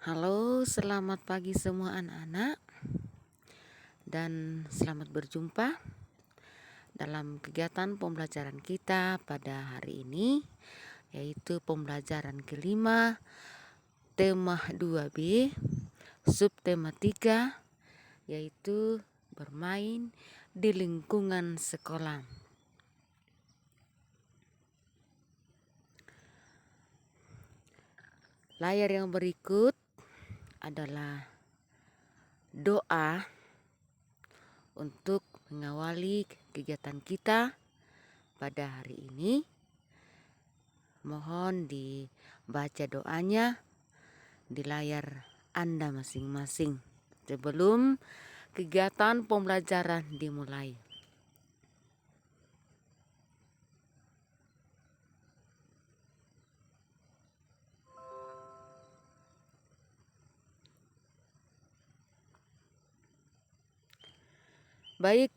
Halo, selamat pagi semua anak-anak dan selamat berjumpa dalam kegiatan pembelajaran kita pada hari ini, yaitu pembelajaran kelima, tema 2B, subtema 3, yaitu bermain di lingkungan sekolah. Layar yang berikut adalah doa untuk mengawali kegiatan kita pada hari ini. Mohon dibaca doanya di layar Anda masing-masing sebelum kegiatan pembelajaran dimulai. Baik,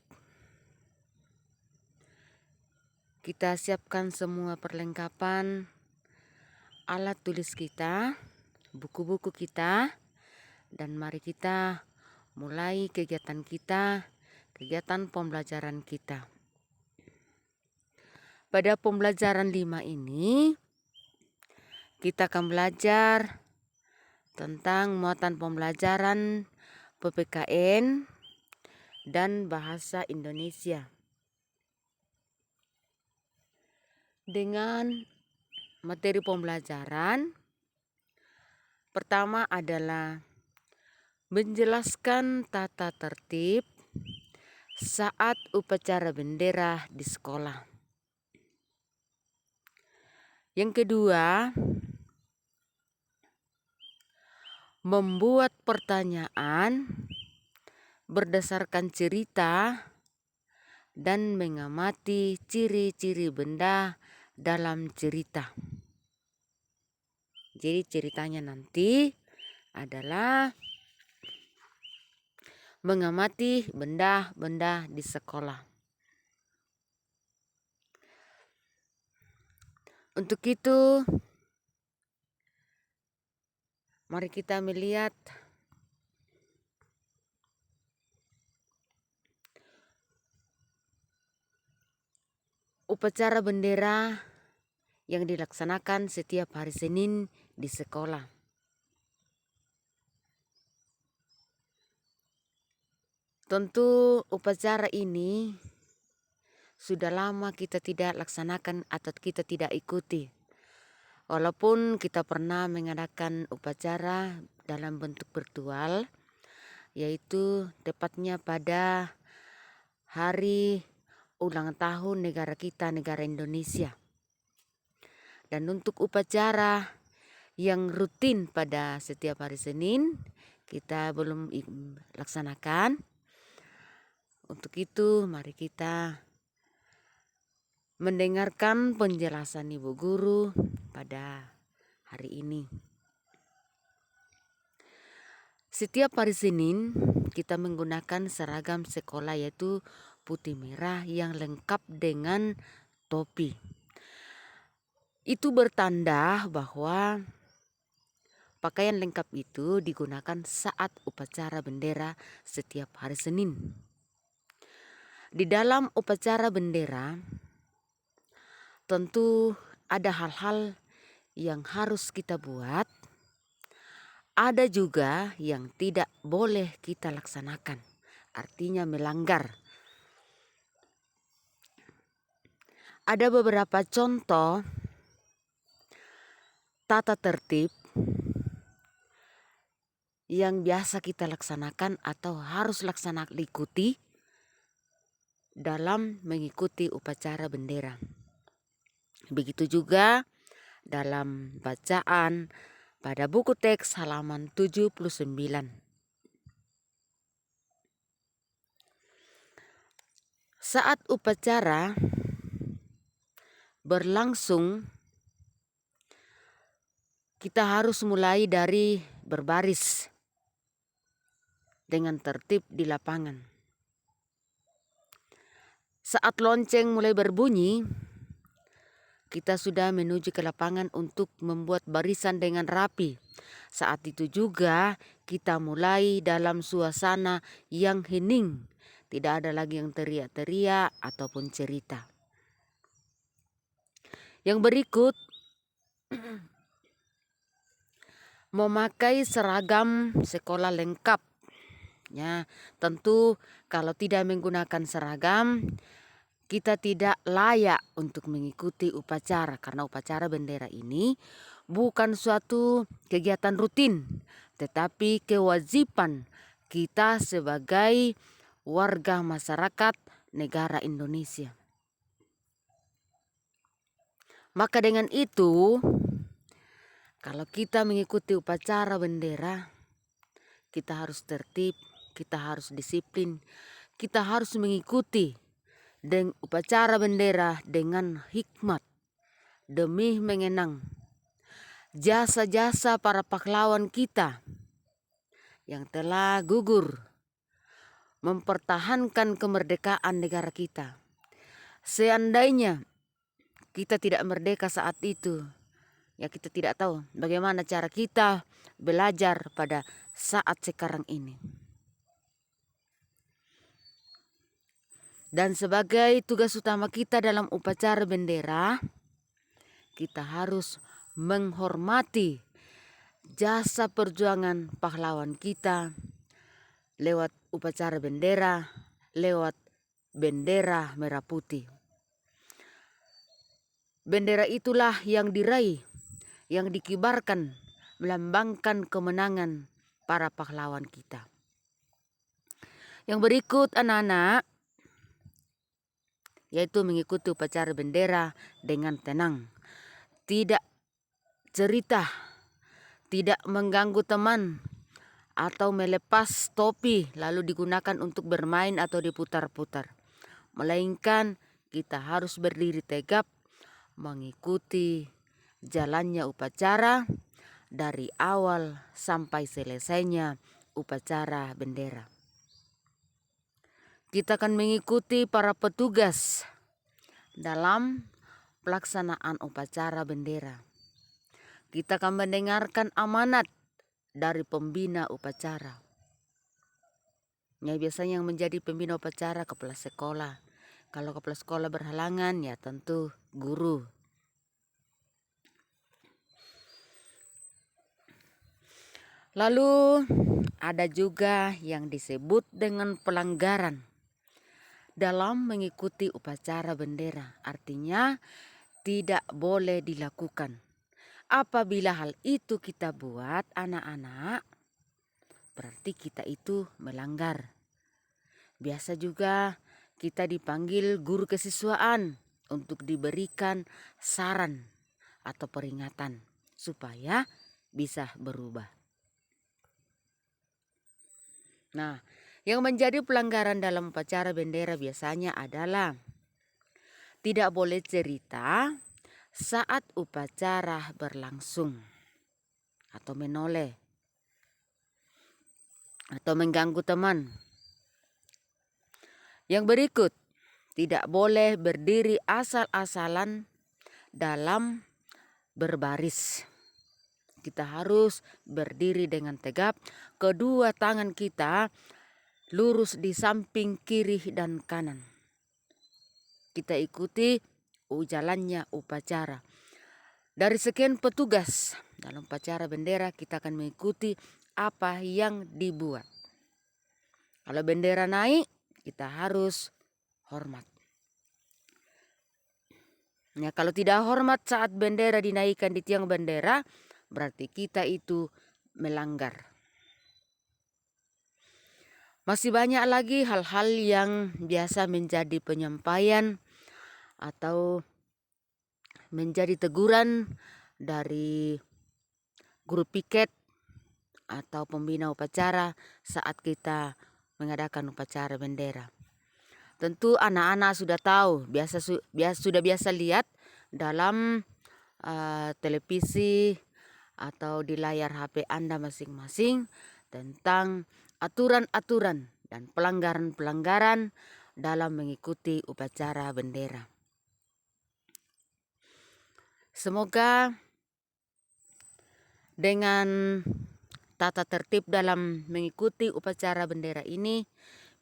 kita siapkan semua perlengkapan alat tulis kita, buku-buku kita, dan mari kita mulai kegiatan kita, kegiatan pembelajaran kita. Pada pembelajaran 5 ini, kita akan belajar tentang muatan pembelajaran PPKN dan bahasa Indonesia. Dengan materi pembelajaran, pertama adalah menjelaskan tata tertib saat upacara bendera di sekolah. Yang kedua, membuat pertanyaan berdasarkan cerita dan mengamati ciri-ciri benda dalam cerita. Jadi ceritanya nanti adalah mengamati benda-benda di sekolah. Untuk itu, mari kita melihat upacara bendera yang dilaksanakan setiap hari Senin di sekolah. Tentu upacara ini sudah lama kita tidak laksanakan atau kita tidak ikuti. Walaupun kita pernah mengadakan upacara dalam bentuk virtual, yaitu tepatnya pada hari ulang tahun negara kita, negara Indonesia. Dan untuk upacara yang rutin pada setiap hari Senin, kita belum laksanakan. Untuk itu, mari kita mendengarkan penjelasan Ibu Guru pada hari ini. Setiap hari Senin kita menggunakan seragam sekolah yaitu putih merah yang lengkap dengan topi. Itu bertanda bahwa pakaian lengkap itu digunakan saat upacara bendera setiap hari Senin. Di dalam upacara bendera tentu ada hal-hal yang harus kita buat, ada juga yang tidak boleh kita laksanakan, artinya melanggar. Ada beberapa contoh tata tertib yang biasa kita laksanakan atau harus ikuti dalam mengikuti upacara bendera. Begitu juga dalam bacaan pada buku teks halaman 79. Saat upacara berlangsung, kita harus mulai dari berbaris dengan tertib di lapangan. Saat lonceng mulai berbunyi, kita sudah menuju ke lapangan untuk membuat barisan dengan rapi. Saat itu juga kita mulai dalam suasana yang hening. Tidak ada lagi yang teriak-teriak ataupun cerita. Yang berikut, memakai seragam sekolah lengkap. Ya, tentu kalau tidak menggunakan seragam, kita tidak layak untuk mengikuti upacara, karena upacara bendera ini bukan suatu kegiatan rutin, tetapi kewajiban kita sebagai warga masyarakat negara Indonesia. Maka dengan itu, kalau kita mengikuti upacara bendera, kita harus tertib, kita harus disiplin, kita harus mengikuti upacara bendera dengan hikmat demi mengenang jasa-jasa para pahlawan kita yang telah gugur mempertahankan kemerdekaan negara kita. Seandainya kita tidak merdeka saat itu, ya kita tidak tahu bagaimana cara kita belajar pada saat sekarang ini. Dan sebagai tugas utama kita dalam upacara bendera, kita harus menghormati jasa perjuangan pahlawan kita lewat upacara bendera, lewat bendera merah putih. Bendera itulah yang diraih, yang dikibarkan, melambangkan kemenangan para pahlawan kita. Yang berikut anak-anak, yaitu mengikuti upacara bendera dengan tenang. Tidak cerita, tidak mengganggu teman, atau melepas topi lalu digunakan untuk bermain atau diputar-putar. Melainkan kita harus berdiri tegap mengikuti jalannya upacara dari awal sampai selesainya upacara bendera. Kita akan mengikuti para petugas dalam pelaksanaan upacara bendera. Kita akan mendengarkan amanat dari pembina upacara. Ya, biasanya yang menjadi pembina upacara kepala sekolah. Kalau kepala sekolah berhalangan, ya tentu guru. Lalu ada juga yang disebut dengan pelanggaran dalam mengikuti upacara bendera. Artinya tidak boleh dilakukan. Apabila hal itu kita buat anak-anak, berarti kita itu melanggar. Biasa juga kita dipanggil guru kesiswaan untuk diberikan saran atau peringatan supaya bisa berubah. Nah, yang menjadi pelanggaran dalam upacara bendera biasanya adalah tidak boleh cerita saat upacara berlangsung atau menoleh atau mengganggu teman. Yang berikut, tidak boleh berdiri asal-asalan dalam berbaris. Kita harus berdiri dengan tegap, kedua tangan kita lurus di samping kiri dan kanan. Kita ikuti jalannya upacara. Dari sekian petugas dalam upacara bendera, kita akan mengikuti apa yang dibuat. Kalau bendera naik, kita harus hormat. Ya, kalau tidak hormat saat bendera dinaikkan di tiang bendera, berarti kita itu melanggar. Masih banyak lagi hal-hal yang biasa menjadi penyampaian atau menjadi teguran dari guru piket atau pembina upacara saat kita mengadakan upacara bendera. Tentu anak-anak sudah tahu, sudah biasa lihat dalam televisi atau di layar HP Anda masing-masing tentang aturan-aturan dan pelanggaran-pelanggaran dalam mengikuti upacara bendera. Semoga dengan tata tertib dalam mengikuti upacara bendera ini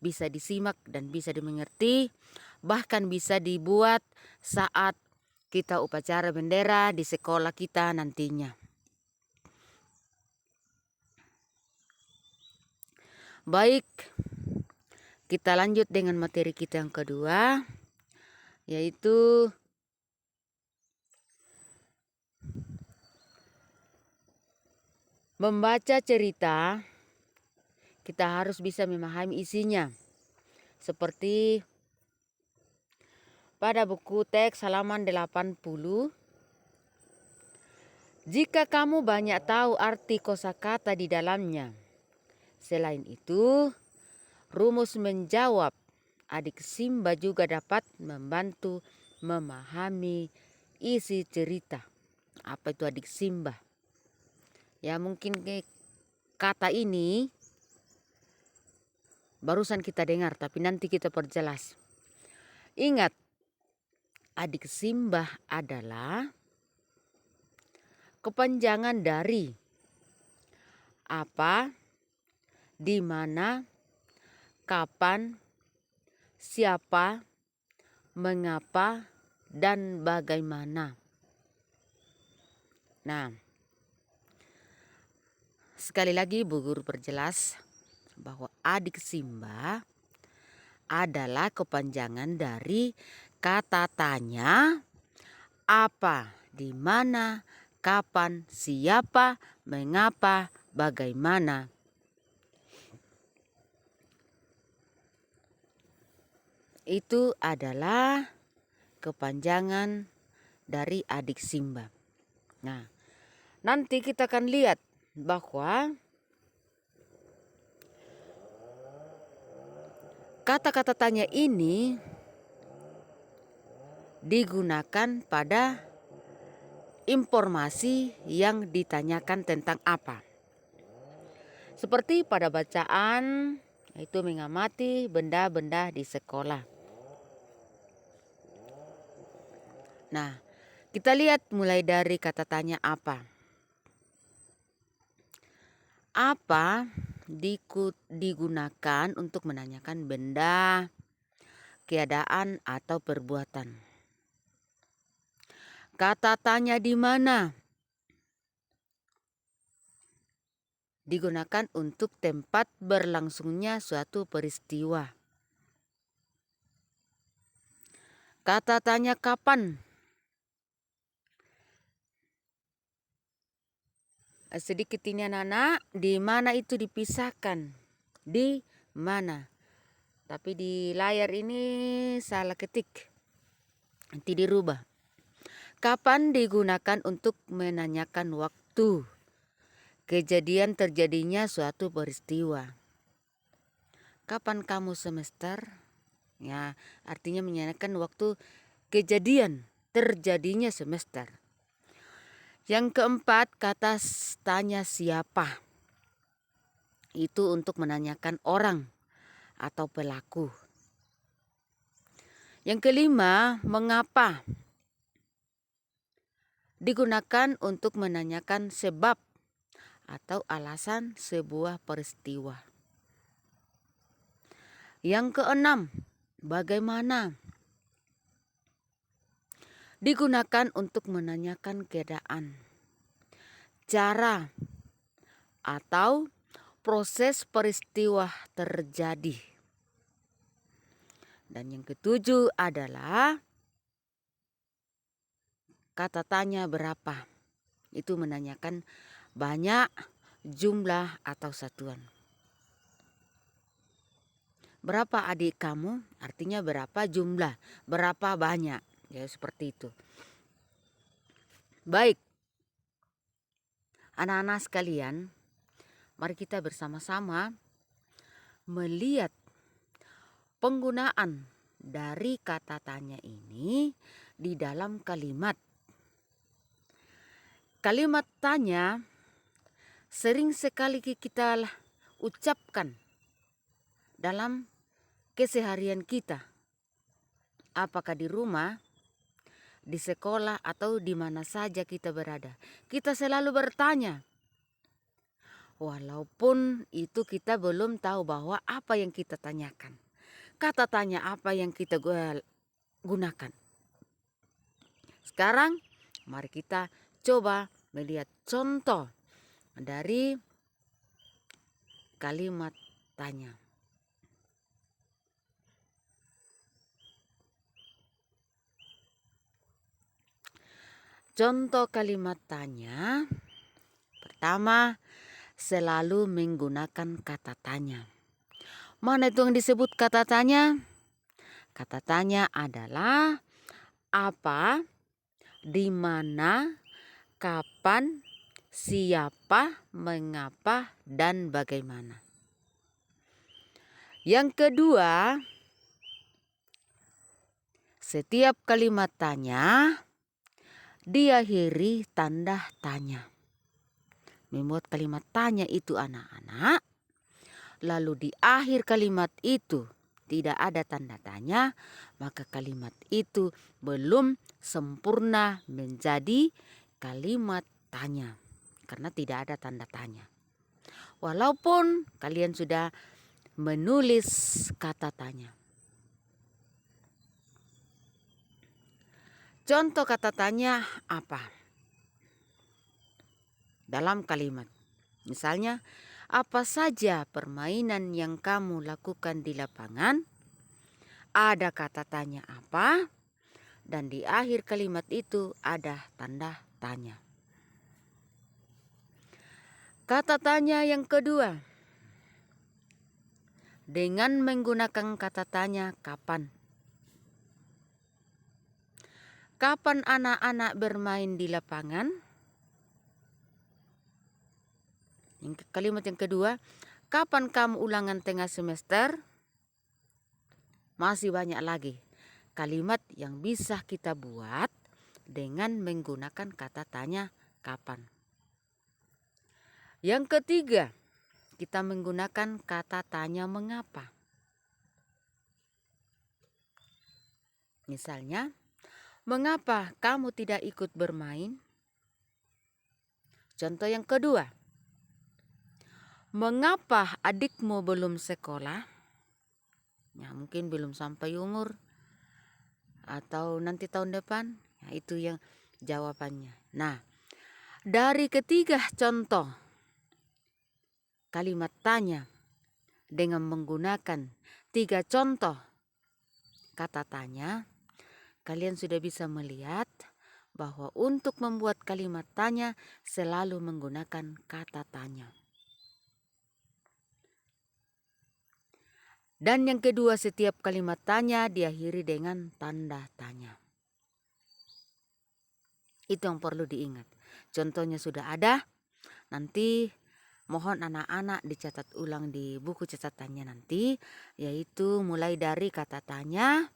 bisa disimak dan bisa dimengerti, bahkan bisa dibuat saat kita upacara bendera di sekolah kita nantinya. Baik, kita lanjut dengan materi kita yang kedua, yaitu membaca cerita. Kita harus bisa memahami isinya. Seperti pada buku teks halaman 80, jika kamu banyak tahu arti kosakata di dalamnya. Selain itu, rumus menjawab adik Simba juga dapat membantu memahami isi cerita. Apa itu adik Simba? Ya, mungkin kata ini barusan kita dengar, tapi nanti kita perjelas. Ingat, adik Simba adalah kepanjangan dari apa, di mana, kapan, siapa, mengapa, dan bagaimana. Nah, sekali lagi Bu Guru perjelas bahwa adik Simba adalah kepanjangan dari kata tanya, apa, di mana, kapan, siapa, mengapa, bagaimana. Itu adalah kepanjangan dari adik Simba. Nah, nanti kita akan lihat bahwa kata-kata tanya ini digunakan pada informasi yang ditanyakan tentang apa. Seperti pada bacaan, itu mengamati benda-benda di sekolah. Nah, kita lihat mulai dari kata tanya apa. Apa digunakan untuk menanyakan benda, keadaan, atau perbuatan. Kata tanya di mana digunakan untuk tempat berlangsungnya suatu peristiwa. Kata tanya kapan sedikit ini anak-anak, di mana itu dipisahkan, di mana. Tapi di layar ini salah ketik, nanti dirubah. Kapan digunakan untuk menanyakan waktu kejadian terjadinya suatu peristiwa. Kapan kamu semester? Ya, artinya menanyakan waktu kejadian terjadinya semester. Yang keempat, kata tanya siapa. Itu untuk menanyakan orang atau pelaku. Yang kelima, mengapa. Digunakan untuk menanyakan sebab atau alasan sebuah peristiwa. Yang keenam, bagaimana. Digunakan untuk menanyakan keadaan, cara, atau proses peristiwa terjadi. Dan yang ketujuh adalah kata tanya berapa. Itu menanyakan banyak, jumlah, atau satuan. Berapa adik kamu? Artinya berapa jumlah, berapa banyak. Ya, seperti itu. Baik, anak-anak sekalian, mari kita bersama-sama melihat penggunaan dari kata tanya ini di dalam kalimat. Kalimat tanya sering sekali kita ucapkan dalam keseharian kita. Apakah di rumah, di sekolah atau di mana saja kita berada. Kita selalu bertanya. Walaupun itu kita belum tahu bahwa apa yang kita tanyakan. Kata tanya apa yang kita gunakan. Sekarang mari kita coba melihat contoh dari kalimat tanya. Contoh kalimat tanya. Pertama, selalu menggunakan kata tanya. Mana itu yang disebut kata tanya? Kata tanya adalah apa, di mana, kapan, siapa, mengapa, dan bagaimana. Yang kedua, setiap kalimat tanya diakhiri tanda tanya. Membuat kalimat tanya itu anak-anak, lalu di akhir kalimat itu tidak ada tanda tanya, maka kalimat itu belum sempurna menjadi kalimat tanya. Karena tidak ada tanda tanya. Walaupun kalian sudah menulis kata tanya. Contoh kata tanya apa? Dalam kalimat. Misalnya, apa saja permainan yang kamu lakukan di lapangan? Ada kata tanya apa? Dan di akhir kalimat itu ada tanda tanya. Kata tanya yang kedua. Dengan menggunakan kata tanya kapan. Kapan anak-anak bermain di lapangan? Kalimat yang kedua, kapan kamu ulangan tengah semester? Masih banyak lagi kalimat yang bisa kita buat dengan menggunakan kata tanya kapan. Yang ketiga, kita menggunakan kata tanya mengapa. Misalnya, mengapa kamu tidak ikut bermain? Contoh yang kedua, mengapa adikmu belum sekolah? Ya, mungkin belum sampai umur atau nanti tahun depan. Ya, itu yang jawabannya. Nah, dari ketiga contoh kalimat tanya dengan menggunakan 3 contoh kata tanya, kalian sudah bisa melihat bahwa untuk membuat kalimat tanya selalu menggunakan kata tanya. Dan yang kedua, setiap kalimat tanya diakhiri dengan tanda tanya. Itu yang perlu diingat. Contohnya sudah ada. Nanti mohon anak-anak dicatat ulang di buku catatannya nanti. Yaitu mulai dari kata tanya.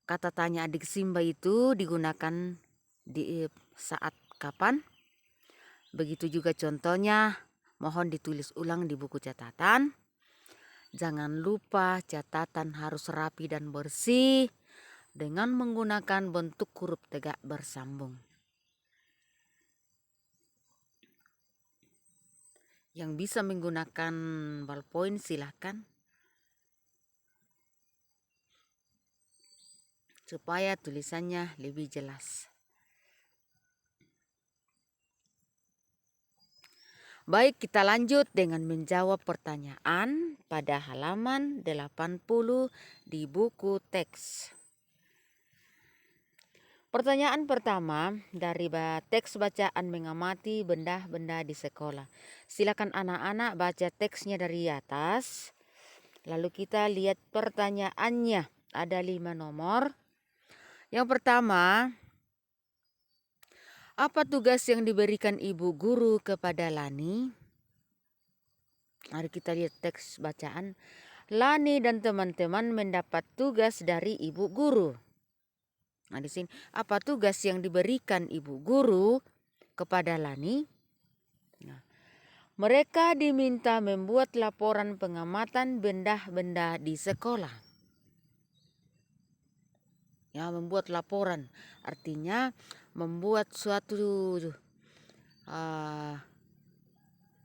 Kata tanya adik Simba itu digunakan di saat kapan. Begitu juga contohnya. Mohon ditulis ulang di buku catatan. Jangan lupa catatan harus rapi dan bersih dengan menggunakan bentuk huruf tegak bersambung. Yang bisa menggunakan ballpoint silahkan. Supaya tulisannya lebih jelas. Baik, kita lanjut dengan menjawab pertanyaan pada halaman 80 di buku teks. Pertanyaan pertama dari teks bacaan mengamati benda-benda di sekolah. Silakan anak-anak baca teksnya dari atas. Lalu kita lihat pertanyaannya. Ada 5 nomor. Yang pertama, apa tugas yang diberikan ibu guru kepada Lani? Mari kita lihat teks bacaan. Lani dan teman-teman mendapat tugas dari ibu guru. Nah, di sini apa tugas yang diberikan ibu guru kepada Lani? Nah, mereka diminta membuat laporan pengamatan benda-benda di sekolah. Ya, membuat laporan artinya membuat suatu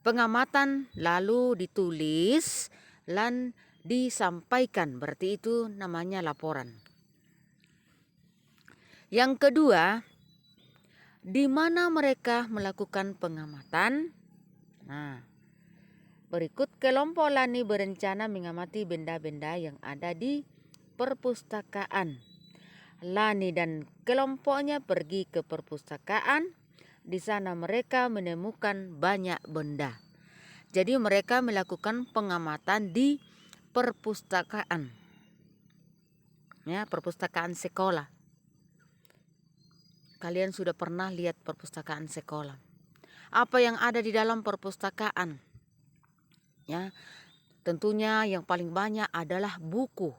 pengamatan lalu ditulis dan disampaikan, berarti itu namanya laporan. Yang kedua, di mana mereka melakukan pengamatan? Nah, berikut kelompok Lani berencana mengamati benda-benda yang ada di perpustakaan. Lani dan kelompoknya pergi ke perpustakaan. Di sana mereka menemukan banyak benda. Jadi mereka melakukan pengamatan di perpustakaan. Ya, perpustakaan sekolah. Kalian sudah pernah lihat perpustakaan sekolah? Apa yang ada di dalam perpustakaan? Ya, tentunya yang paling banyak adalah buku.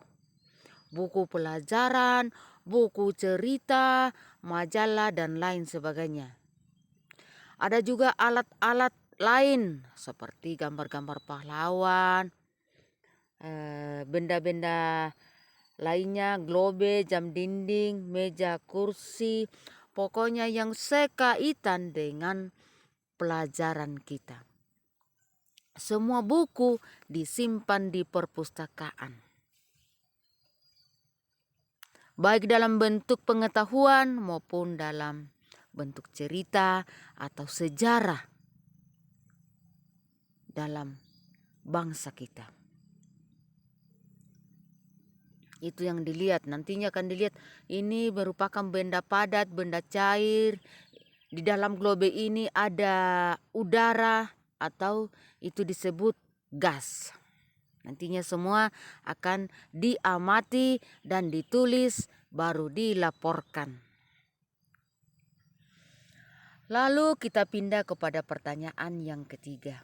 Buku pelajaran, buku cerita, majalah dan lain sebagainya. Ada juga alat-alat lain seperti gambar-gambar pahlawan, benda-benda lainnya, globe, jam dinding, meja, kursi, pokoknya yang sekaitan dengan pelajaran kita. Semua buku disimpan di perpustakaan. Baik dalam bentuk pengetahuan maupun dalam bentuk cerita atau sejarah dalam bangsa kita. Itu yang dilihat, nantinya akan dilihat ini merupakan benda padat, benda cair. Di dalam globe ini ada udara atau itu disebut gas. Nantinya semua akan diamati dan ditulis baru dilaporkan. Lalu kita pindah kepada pertanyaan yang ketiga.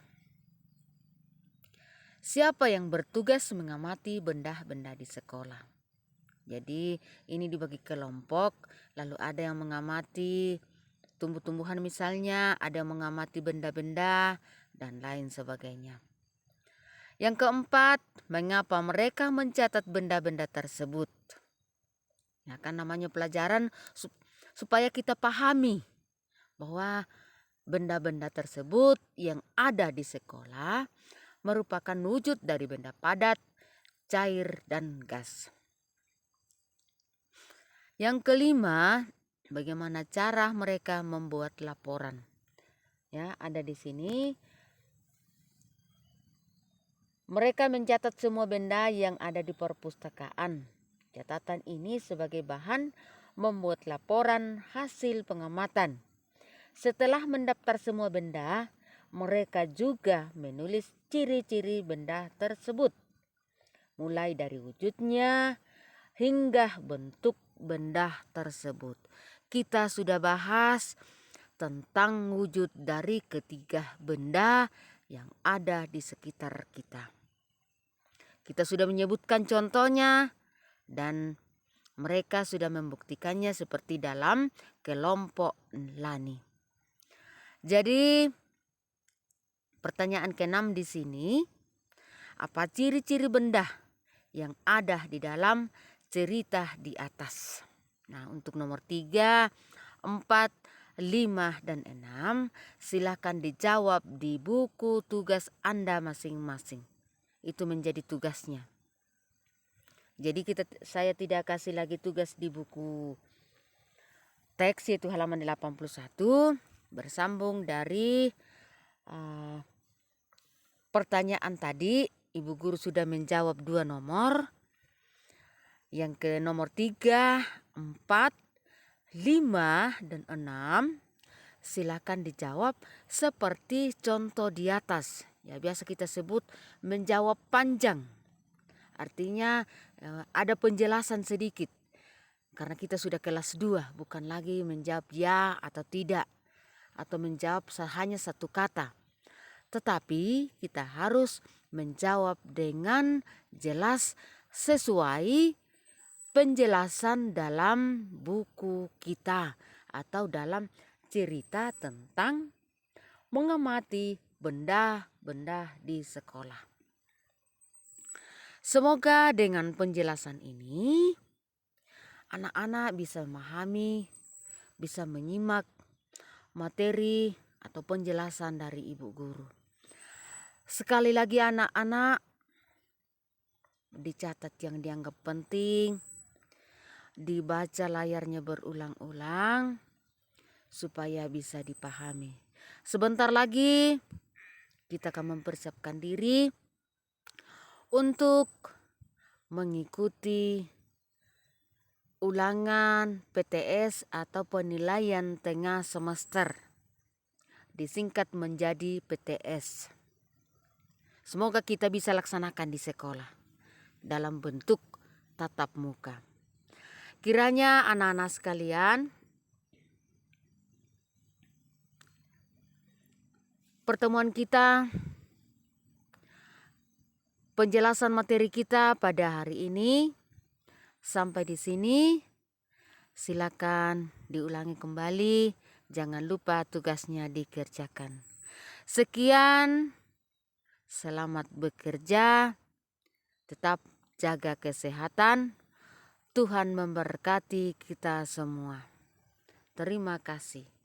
Siapa yang bertugas mengamati benda-benda di sekolah? Jadi ini dibagi kelompok, lalu ada yang mengamati tumbuh-tumbuhan misalnya, ada yang mengamati benda-benda dan lain sebagainya. Yang keempat, mengapa mereka mencatat benda-benda tersebut? Ya kan namanya pelajaran supaya kita pahami bahwa benda-benda tersebut yang ada di sekolah merupakan wujud dari benda padat, cair, dan gas. Yang kelima, bagaimana cara mereka membuat laporan? Ya, ada di sini. Mereka mencatat semua benda yang ada di perpustakaan. Catatan ini sebagai bahan membuat laporan hasil pengamatan. Setelah mendaftar semua benda, mereka juga menulis ciri-ciri benda tersebut. Mulai dari wujudnya hingga bentuk benda tersebut. Kita sudah bahas tentang wujud dari ketiga benda yang ada di sekitar kita. Kita sudah menyebutkan contohnya dan mereka sudah membuktikannya seperti dalam kelompok Lani. Jadi pertanyaan ke-6 di sini, apa ciri-ciri benda yang ada di dalam cerita di atas? Nah, untuk nomor 3, 4, 5, dan 6 silakan dijawab di buku tugas Anda masing-masing. Itu menjadi tugasnya. Jadi saya tidak kasih lagi tugas di buku teks yaitu halaman 81. Bersambung dari pertanyaan tadi, Ibu Guru sudah menjawab 2 nomor. Yang ke nomor 3, 4, 5, dan 6 silakan dijawab seperti contoh di atas. Ya, biasa kita sebut menjawab panjang. Artinya ada penjelasan sedikit. Karena kita sudah kelas 2, bukan lagi menjawab ya atau tidak. Atau menjawab hanya satu kata. Tetapi kita harus menjawab dengan jelas sesuai penjelasan dalam buku kita atau dalam cerita tentang mengamati benda-benda di sekolah. Semoga dengan penjelasan ini anak-anak bisa memahami, bisa menyimak materi atau penjelasan dari ibu guru. Sekali lagi anak-anak, dicatat yang dianggap penting, dibaca layarnya berulang-ulang supaya bisa dipahami. Sebentar lagi kita akan mempersiapkan diri untuk mengikuti ulangan PTS atau penilaian tengah semester, disingkat menjadi PTS. Semoga kita bisa laksanakan di sekolah dalam bentuk tatap muka. Kiranya anak-anak sekalian, pertemuan kita, penjelasan materi kita pada hari ini sampai di sini. Silakan diulangi kembali, jangan lupa tugasnya dikerjakan. Sekian, selamat bekerja, tetap jaga kesehatan. Tuhan memberkati kita semua. Terima kasih.